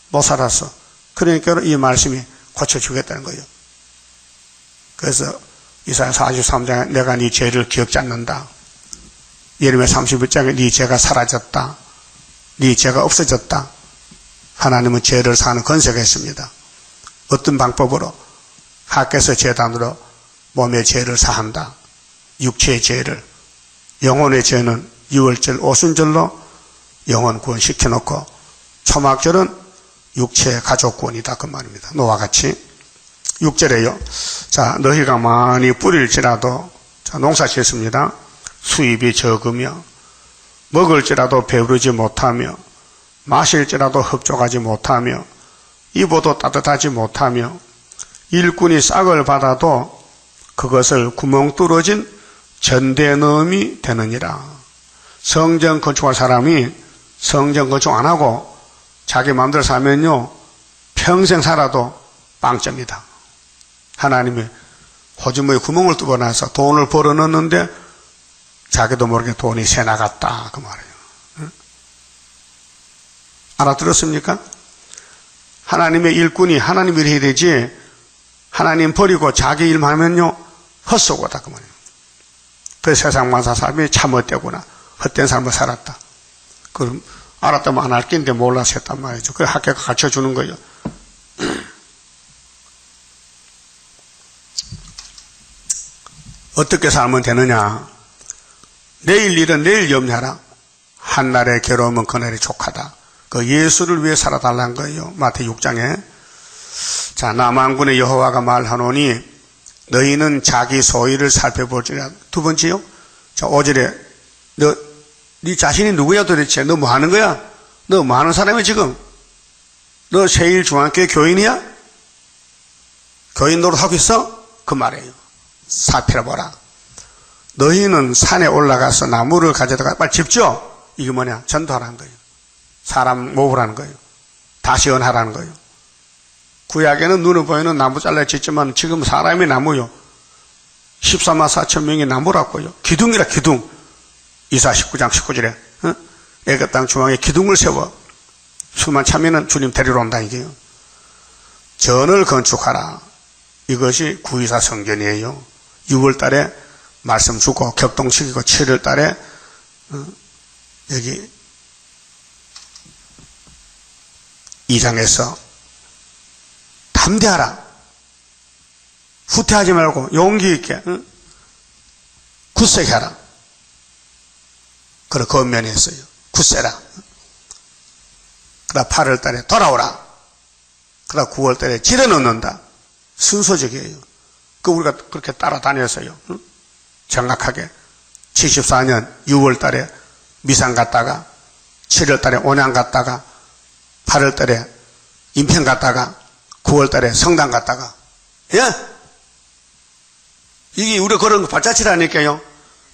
A: 못 살았어. 그러니까 이 말씀이 고쳐주겠다는 거예요. 그래서 이사야 43장에 내가 네 죄를 기억지 않는다. 예레미야 31장에 네 죄가 사라졌다. 네 죄가 없어졌다. 하나님은 죄를 사는 권세가 있습니다. 어떤 방법으로? 하께서 제단으로 몸의 죄를 사한다. 육체의 죄를. 영혼의 죄는 유월절 오순절로 영혼 구원시켜놓고 초막절은 육체의 가족 구원이다. 그 말입니다. 노와 같이 6절에요. 자, 너희가 많이 뿌릴지라도, 자, 농사 짓습니다. 수입이 적으며 먹을지라도 배부르지 못하며 마실지라도 흡족하지 못하며 입어도 따뜻하지 못하며 일꾼이 싹을 받아도 그것을 구멍 뚫어진 전대넘이 되느니라. 성전 건축할 사람이 성전 건축 안 하고 자기 마음대로 살면요 평생 살아도 빵점이다. 하나님이 호주머니에 구멍을 뚫어놔서 돈을 벌어넣는데 자기도 모르게 돈이 새 나갔다. 그 말이에요. 응? 알아들었습니까? 하나님의 일꾼이 하나님 일 해야 되지 하나님 버리고 자기 일만 하면요 헛쏘고다. 그 말이에요. 그래서 세상만 사 사람이 참 헛되구나. 헛된 삶을 살았다. 그럼 알았다면 안 할 낀데 몰라서 했단 말이죠. 그래 학교가 가르쳐주는 거예요. 어떻게 살면 되느냐? 내일 일은 내일 염려하라. 한날의 괴로움은 그날이 족하다. 그 예수를 위해 살아달라는 거예요. 마태복음 6장에. 자, 남한군의 여호와가 말하노니 너희는 자기 소유를 살펴볼지라. 두 번째요. 자, 5절에 네 자신이 누구야 도대체? 너 뭐 하는 거야? 너 뭐 하는 사람이야 지금? 너 세일중앙교회 교인이야? 교인 노릇하고 있어? 그 말이에요. 살펴보라. 너희는 산에 올라가서 나무를 가져다가 빨리 집죠? 이게 뭐냐? 전도하라는 거예요. 사람 모으라는 거예요. 다시 연하라는 거예요. 구약에는 눈에 보이는 나무 잘라 짓지만 지금 사람이 나무요. 14만 4천 명이 나무라고요. 기둥이라 기둥. 이사 19장 19절에 애굽 땅 중앙에 기둥을 세워 수만 차면은 주님 데리러 온다 이게요. 전을 건축하라. 이것이 구이사 성전이에요. 6월 달에 말씀 주고 격동시키고 7월 달에 여기 2장에서 담대하라. 후퇴하지 말고 용기 있게 굳세게 하라. 그래 건면했어요. 굳세라. 그러다 8월 달에 돌아오라. 그러다 9월 달에 집어넣는다. 순서적이에요. 그 우리가 그렇게 따라다녔어요. 정확하게 74년 6월 달에 미산 갔다가 7월 달에 온양 갔다가 8월 달에 인평 갔다가 9월 달에 성당 갔다가 예? 이게 우리가 그런 거 발자취라니까요.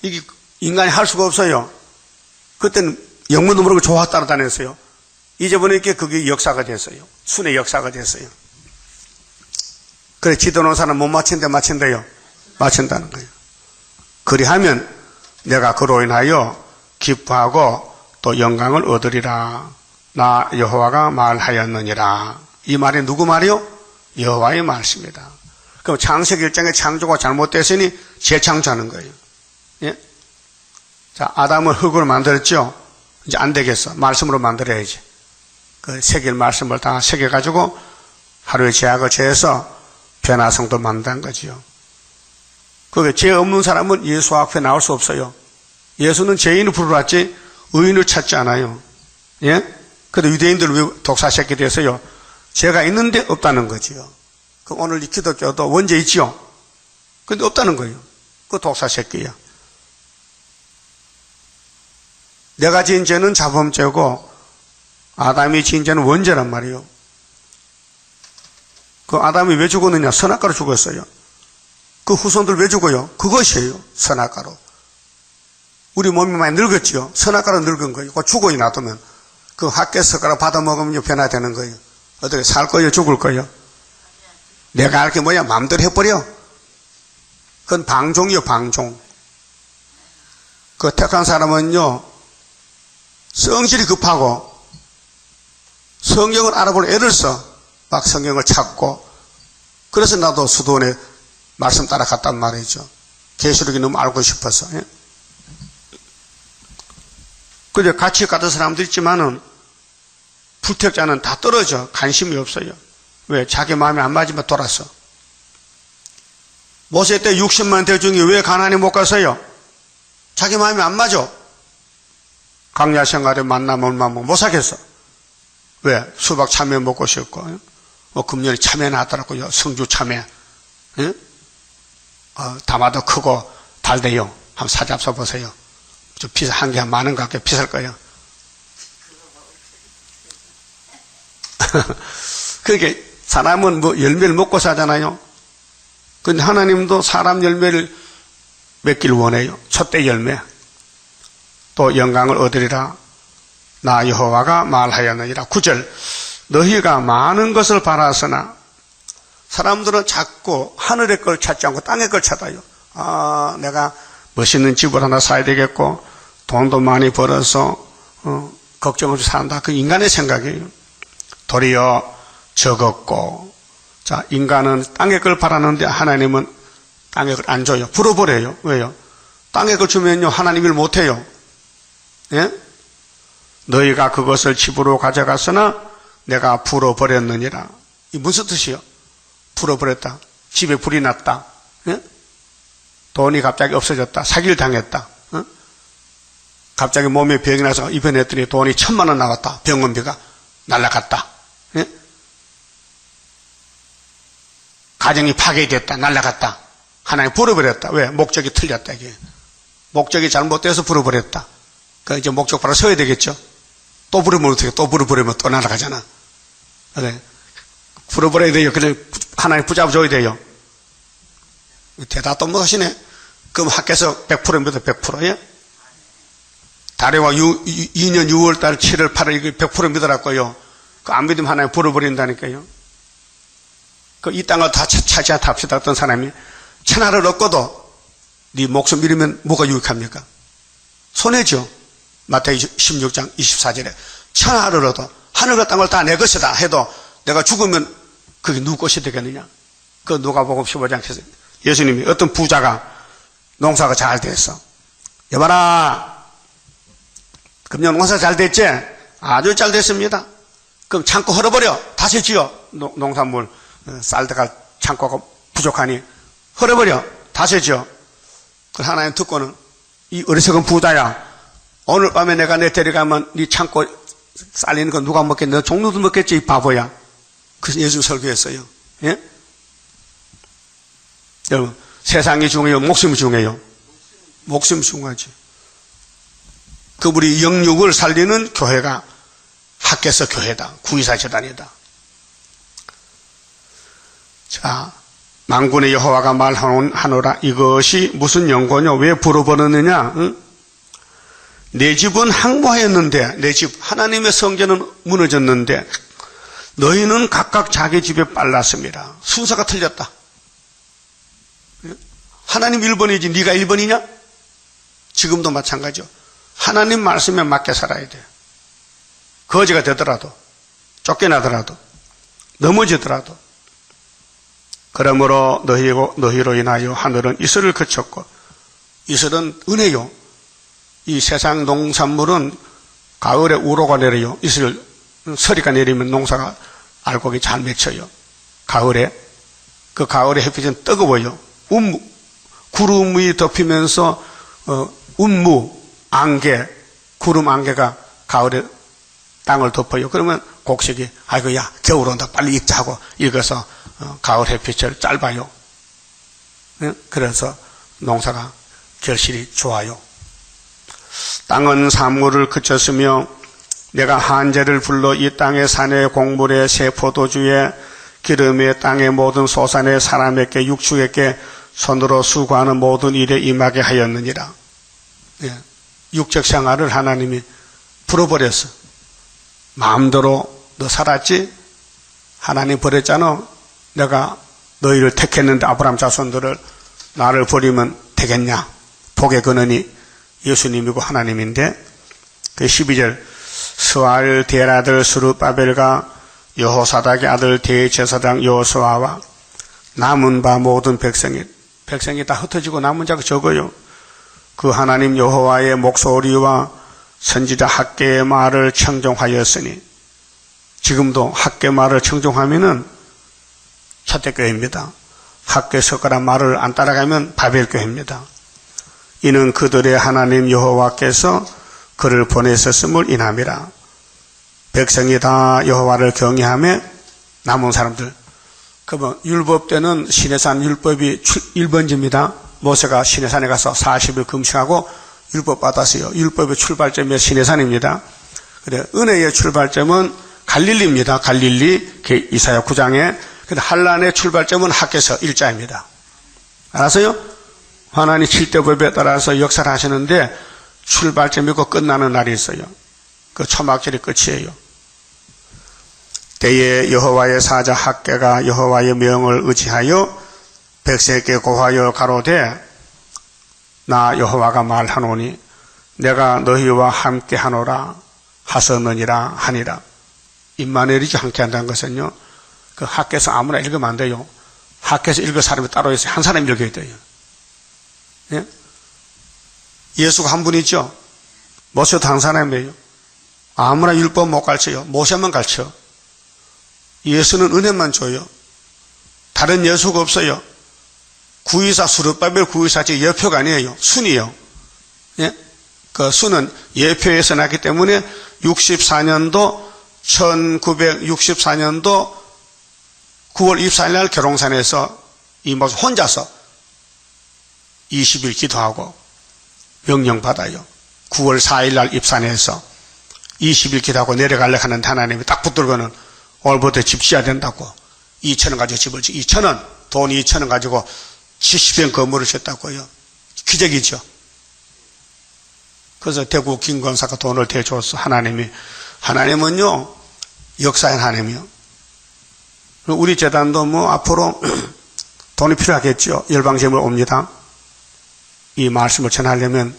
A: 이게 인간이 할 수가 없어요. 그때는 영문도 모르고 조화 따라다녔어요. 이제 보니까 그게 역사가 됐어요. 순의 역사가 됐어요. 그래 지도 노사는 못 맞춘데 맞춘대요. 맞춘다는 거예요. 그리하면 내가 그로 인하여 기뻐하고 또 영광을 얻으리라. 나 여호와가 말하였느니라. 이 말이 누구 말이요? 여호와의 말씀이다. 그럼 창세기 1장의 창조가 잘못됐으니 재창조하는 거예요. 예? 자, 아담은 흙으로 만들었죠? 이제 안 되겠어. 말씀으로 만들어야지. 그 새길 말씀을 다 새겨가지고 하루의 제약을 제해서 변화성도 만든 거지요. 그게 죄 없는 사람은 예수 앞에 나올 수 없어요. 예수는 죄인을 부르러 왔지 의인을 찾지 않아요. 예? 근데 유대인들은 왜 독사새끼 돼서요? 죄가 있는데 없다는 거지요. 그 오늘 이 기독교도 원죄 있지요? 근데 없다는 거예요. 그 독사새끼야. 내가 지은 죄는 자범죄고 아담이 지은 죄는 원죄란 말이에요. 그 아담이 왜 죽었느냐? 선악과로 죽었어요. 그 후손들 왜 죽어요? 그것이에요. 선악과로. 우리 몸이 많이 늙었지요. 선악과로 늙은 거예요. 그 죽어요 놔두면. 그 학계석가락 받아먹으면 변화되는 거예요. 어떻게 살 거예요? 죽을 거예요? 내가 알 게 뭐야? 마음대로 해버려. 그건 방종이요, 방종. 그 택한 사람은요, 성질이 급하고, 성경을 알아볼 애를 써. 막 성경을 찾고, 그래서 나도 수도원에 말씀 따라갔단 말이죠. 계시록이 너무 알고 싶어서. 예? 근데 같이 갔던 사람도 있지만은, 불택자는 다 떨어져. 관심이 없어요. 왜? 자기 마음에 안 맞으면 돌았어. 모세 때 60만 대중이 왜 가나안에 못 갔어요? 자기 마음에 안 맞아. 광야 생활에 만나면 얼마면 못 사겠어. 왜? 수박 참외 먹고 싶고, 뭐 금년에 참외 나왔더라고요. 성주 참외. 예? 담아도 크고 달대요. 한번 사잡숴 보세요. 좀 비싸, 한 개 한 만 원 가까이 비쌀 거예요. 그러니까 사람은 뭐 열매를 먹고 사잖아요. 근데 하나님도 사람 열매를 맺기를 원해요. 촛대 열매. 또 영광을 얻으리라. 나 여호와가 말하였느니라. 9절. 너희가 많은 것을 바라서나 사람들은 자꾸 하늘의 걸 찾지 않고 땅의 걸 찾아요. 아, 내가 멋있는 집을 하나 사야 되겠고 돈도 많이 벌어서 걱정 없이 산다. 그 인간의 생각이에요. 도리어 적었고, 자, 인간은 땅의 걸 바라는데 하나님은 땅의 걸 안 줘요. 불어버려요. 왜요? 땅의 걸 주면요, 하나님 일 못해요. 예? 너희가 그것을 집으로 가져갔으나 내가 불어버렸느니라. 이 무슨 뜻이요? 불어버렸다. 집에 불이 났다. 예? 돈이 갑자기 없어졌다. 사기를 당했다. 예? 갑자기 몸에 병이 나서 입원했더니 돈이 1,000만 원 나왔다. 병원비가 날라갔다. 예? 가정이 파괴됐다. 날라갔다. 하나님 불어버렸다. 왜? 목적이 틀렸다. 이게. 목적이 잘못돼서 불어버렸다. 그 이제 목적 바로 서야 되겠죠. 또 불어버리면 어떻게, 또 불어버리면 또 날아가잖아. 그래. 불어버려야 돼요. 그냥 하나님 붙잡아줘야 돼요. 대답도 못하시네. 그럼 학교에서 100%입니다. 100%. 예? 달해와 2년 6월달 7월 8월 이거 100% 믿으라고요. 그 안 믿으면 하나님 불어버린다니까요. 그 이 땅을 다 차지하 탑시다. 어떤 사람이 천하를 얻고도 네 목숨 잃으면 뭐가 유익합니까? 손해죠. 마태복음 16장 24절에 천하를 얻어 하늘과 땅을 다 내 것이다 해도 내가 죽으면 그게 누구 것이 되겠느냐? 그 누가복음 15장에서 예수님이 어떤 부자가 농사가 잘 됐어. 여봐라. 금년 농사 잘 됐지? 아주 잘 됐습니다. 그럼 창고 헐어버려. 다시 지어. 농산물 쌀다가 창고가 부족하니 헐어버려. 다시 지어. 그 하나님 듣고는 이 어리석은 부자야. 오늘 밤에 내가 내 데려가면 네 창고 쌀리는 거 누가 먹겠니? 너 종로도 먹겠지 이 바보야. 그래서 예수 설교했어요. 예? 여러분 세상이 중요해요? 목숨이 중요해요? 목숨이 중요하지. 그 우리 영육을 살리는 교회가 학교에서 교회다. 구의사 재단이다. 자, 만군의 여호와가 말하노라. 이것이 무슨 연고냐? 왜 불어버렸느냐? 응? 내 집은 항모하였는데, 내 집 하나님의 성전은 무너졌는데 너희는 각각 자기 집에 빨랐습니다. 순서가 틀렸다. 하나님 1번이지 네가 1번이냐? 지금도 마찬가지죠. 하나님 말씀에 맞게 살아야 돼. 거지가 되더라도, 쫓겨나더라도, 넘어지더라도. 그러므로 너희로 인하여 하늘은 이슬을 그쳤고, 이슬은 은혜요. 이 세상 농산물은 가을에 우로가 내려요. 이슬, 서리가 내리면 농사가 알곡이 잘 맺혀요. 가을에 그 가을의 햇빛은 뜨거워요. 구름이 덮이면서 안개, 구름 안개가 가을에 땅을 덮어요. 그러면 곡식이 아이고 야 겨울 온다 빨리 익자 하고 익어서 가을 햇빛을 짧아요. 그래서 농사가 결실이 좋아요. 땅은 산물을 그쳤으며 내가 한재를 불러 이 땅의 산에 곡물에 새 포도주에 기름에 땅의 모든 소산에 사람에게 육축에게 손으로 수고하는 모든 일에 임하게 하였느니라. 예. 육적 생활을 하나님이 풀어버렸어. 마음대로 너 살았지? 하나님 버렸잖아. 내가 너희를 택했는데 아브라함 자손들을 나를 버리면 되겠냐? 복의 근원이 예수님이고 하나님인데 그 12절 스알 데라들 스룹바벨과 여호사닥의 아들 대제사장 여호수아와 남은 바 모든 백성이 다 흩어지고 남은 자가 적어요. 그 하나님 여호와의 목소리와 선지자 학개의 말을 청종하였으니 지금도 학개 말을 청종하면은 초대교회입니다. 학개 석가란 말을 안 따라가면 바벨교회입니다. 이는 그들의 하나님 여호와께서 그를 보내셨음을 인함이라. 백성이 다 여호와를 경외하며 남은 사람들. 그러면 율법 때는 시내산 율법이 1번지입니다. 모세가 시내산에 가서 40일 금식하고 율법 받았어요. 율법의 출발점이 시내산입니다. 그래 은혜의 출발점은 갈릴리입니다. 갈릴리 이사야 9장에. 근데 한란의 출발점은 학개서 1자입니다. 알았어요? 하나님 7대법에 따라서 역사를 하시는데 출발점이고 끝나는 날이 있어요. 그 초막절이 끝이에요. 때에 여호와의 사자 학개가 여호와의 명을 의지하여 백성에게 고하여 가로되 나 여호와가 말하노니 내가 너희와 함께 하노라 하셨느니라 하니라. 임마누엘이죠. 함께 한다는 것은요. 그 학개서 아무나 읽으면 안 돼요. 학개서 읽을 사람이 따로 있어요. 한 사람이 읽어야 돼요. 예? 예수가 한 분이죠. 모세도 한 사람이에요. 아무나 율법 못 가르쳐요. 모세만 가르쳐. 예수는 은혜만 줘요. 다른 예수가 없어요. 구의사 수르바벨 구의사지 예표가 아니에요. 순이에요. 예? 그 순은 예표에서 났기 때문에 1964년도 9월 24일 날 계룡산에서 이 모습 혼자서 20일 기도하고 명령 받아요. 9월 4일 날 입산해서 20일 기도하고 내려가려고 하는데 하나님이 딱 붙들고는 오늘부터 집 지어야 된다고 2천원 가지고 집을 지 2천원 돈 2천원 가지고 70평 건물을 지었다고요. 기적이죠. 그래서 대구 김건사가 돈을 대줘서 하나님은요 역사의 하나님이요. 우리 재단도 뭐 앞으로 돈이 필요하겠죠. 열방제물 옵니다. 이 말씀을 전하려면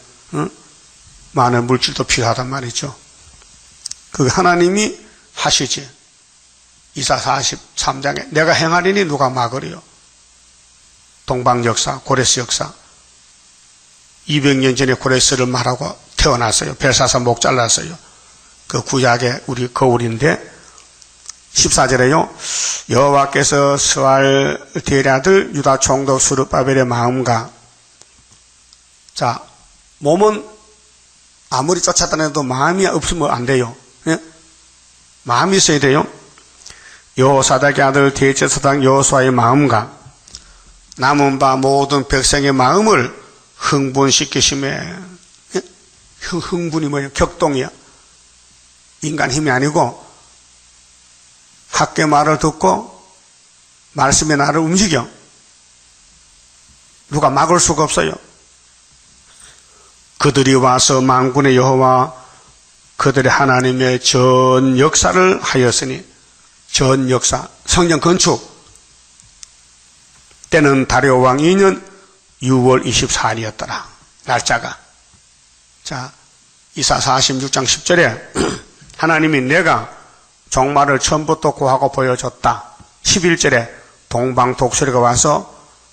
A: 많은 물질도 필요하단 말이죠. 그 하나님이 하시지. 이사 43장에 내가 행하리니 누가 막으리요. 동방 역사, 고레스 역사. 200년 전에 고레스를 말하고 태어났어요. 벨사사 목 잘랐어요. 그 구약의 우리 거울인데 14절에요. 여호와께서 스알 데라들 유다 총독 스룹바벨의 마음과 자 몸은 아무리 쫓아다녀도 마음이 없으면 안 돼요. 예? 마음이 있어야 돼요. 여호사닥의 아들 대제사장 여호수아의 마음과 남은 바 모든 백성의 마음을 흥분시키심에 예? 흥분이 뭐예요? 격동이야. 인간 힘이 아니고 학계 말을 듣고 말씀의 나를 움직여. 누가 막을 수가 없어요. 그들이 와서 만군의 여호와 그들의 하나님의 전 역사를 하였으니 전 역사 성전 건축 때는 다리오 왕 2년 6월 24일이었더라. 날짜가. 자, 이사 46장 10절에 하나님이 내가 종말을 처음부터 고하고 보여줬다. 11절에 동방 독수리가 와서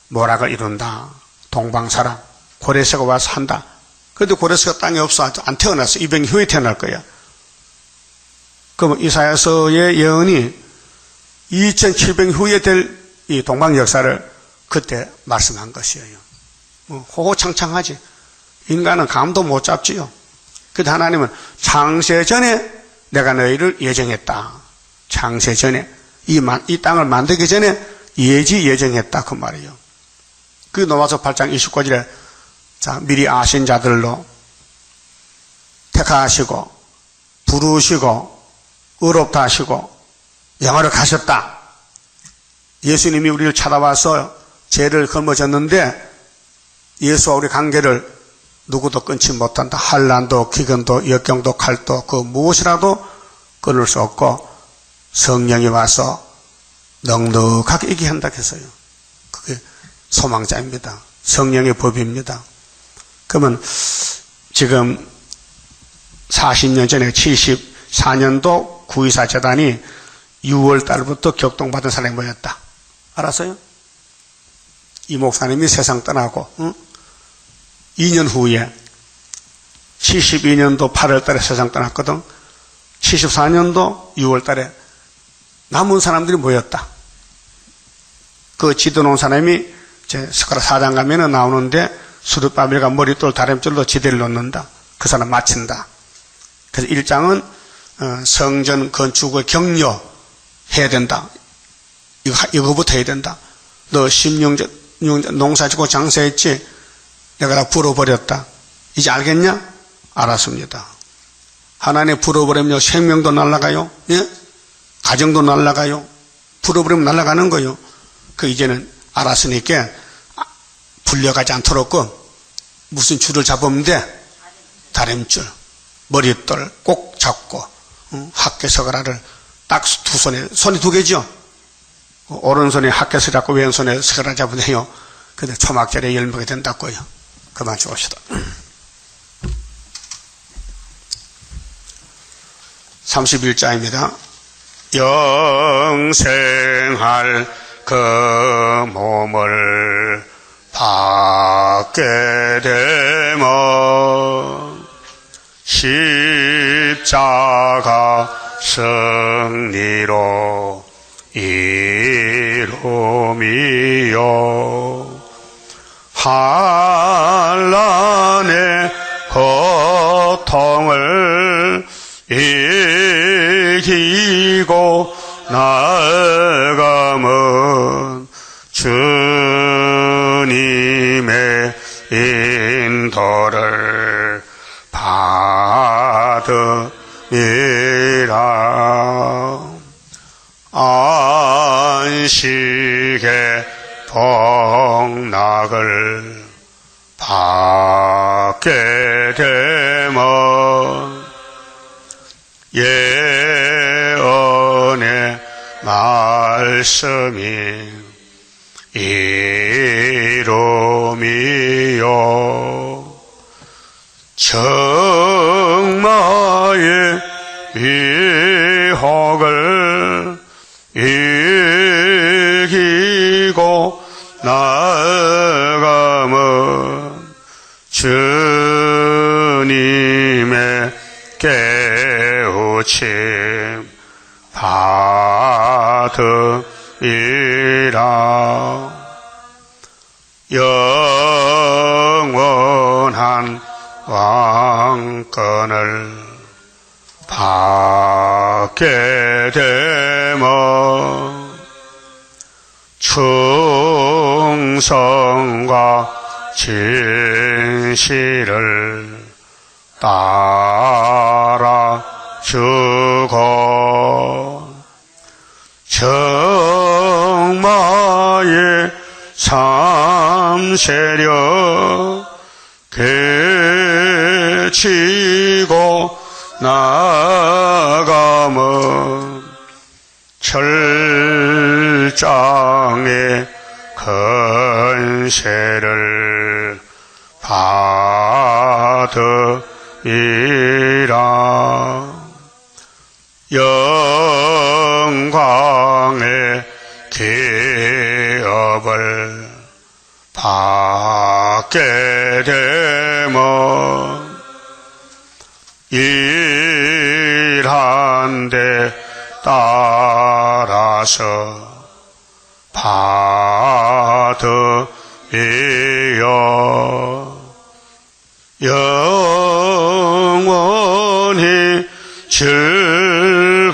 A: 모락을 이룬다. 동방 사람 고레스가 와서 한다. 그런데 고레스가 땅에 없어. 안 태어났어. 200년 후에 태어날 거야. 그러면 이사야서의 예언이 2700년 후에 될 이 동방 역사를 그때 말씀한 것이에요. 호호창창하지. 인간은 감도 못 잡지요. 그래서 하나님은 창세전에 내가 너희를 예정했다. 창세전에 이 땅을 만들기 전에 예정했다 그 말이에요. 그 로마서 8장 29절에 자 미리 아신 자들로 택하시고 부르시고 의롭다 하시고 영화를 가셨다. 예수님이 우리를 찾아와서 죄를 거머졌는데 예수와 우리 관계를 누구도 끊지 못한다. 환난도 기근도 역경도 칼도 그 무엇이라도 끊을 수 없고 성령이 와서 넉넉하게 이기게 한다 했어요. 그게 소망자입니다. 성령의 법입니다. 그러면 지금 40년 전에 74년도 9.24 재단이 6월 달부터 격동받은 사람이 모였다. 알았어요? 이 목사님이 세상 떠나고 2년 후에 72년도 8월 달에 세상 떠났거든. 74년도 6월 달에 남은 사람들이 모였다. 그 지도 놓은 사람이 제 스가랴 4장 가면은 나오는데 수르바벨과 머릿돌 다림줄로 지대를 놓는다. 그 사람 마친다. 그래서 1장은 성전 건축을 격려해야 된다. 이거부터 해야 된다. 너 16년 농사 짓고 장사했지? 내가 다 불어버렸다. 이제 알겠냐? 알았습니다. 하나님 불어버리면 생명도 날아가요. 예? 가정도 날아가요. 불어버리면 날아가는 거요. 그 이제는 알았으니까 불려가지 않도록 무슨 줄을 잡으면 돼? 다림줄. 머릿돌 꼭 잡고 학개서가라를 딱 두 손에, 손이 두 개죠? 오른손에 학개서 잡고 왼손에 서가라 잡으네요. 근데 초막절에 열매가 된다고요. 그만 주옵시다. 31자입니다. 영생할 그 몸을 받게 되면 십자가 승리로 이루미요 환난의 고통을 이기고 나아가면 주님의 인도를 받으리라. 안식의 복락을 받게 되면 예언의 말씀이 이루미요 정마의 미혹을 이기고 나아가면 주님의 깨우침 받으리라. 영원한 왕권을 받게 되면 충성과 진실을 따라주고 정마의 삼세력 그치고 나가면 철장의 건세를 받으리라. 영광의 기업을 받게 되면 일한 데 따라서 받으리여 영원히 즐거운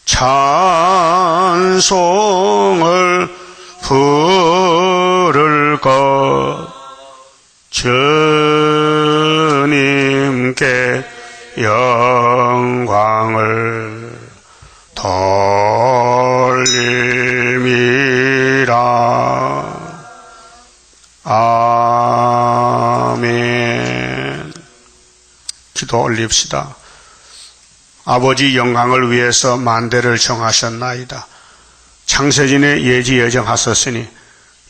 A: 찬송을 부를 것 주님께 영광을 돌림이라. 아멘. 기도 올립시다. 아버지 영광을 위해서 만대를 정하셨나이다. 창세전에 예지 예정하셨으니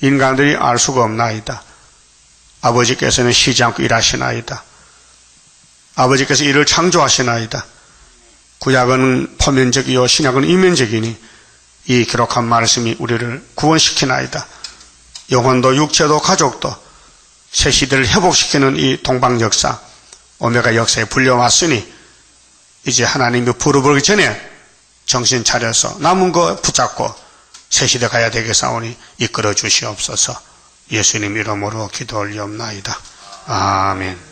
A: 인간들이 알 수가 없나이다. 아버지께서는 쉬지 않고 일하시나이다. 아버지께서 이를 창조하시나이다. 구약은 포면적이요 신약은 이면적이니 이 기록한 말씀이 우리를 구원시키나이다. 영혼도 육체도 가족도 새 시대를 회복시키는 이 동방 역사, 오메가 역사에 불려왔으니 이제 하나님이 부르기 전에 정신 차려서 남은 거 붙잡고 새 시대 가야 되겠사오니 이끌어 주시옵소서. 예수님 이름으로 기도 올리옵나이다. 아멘.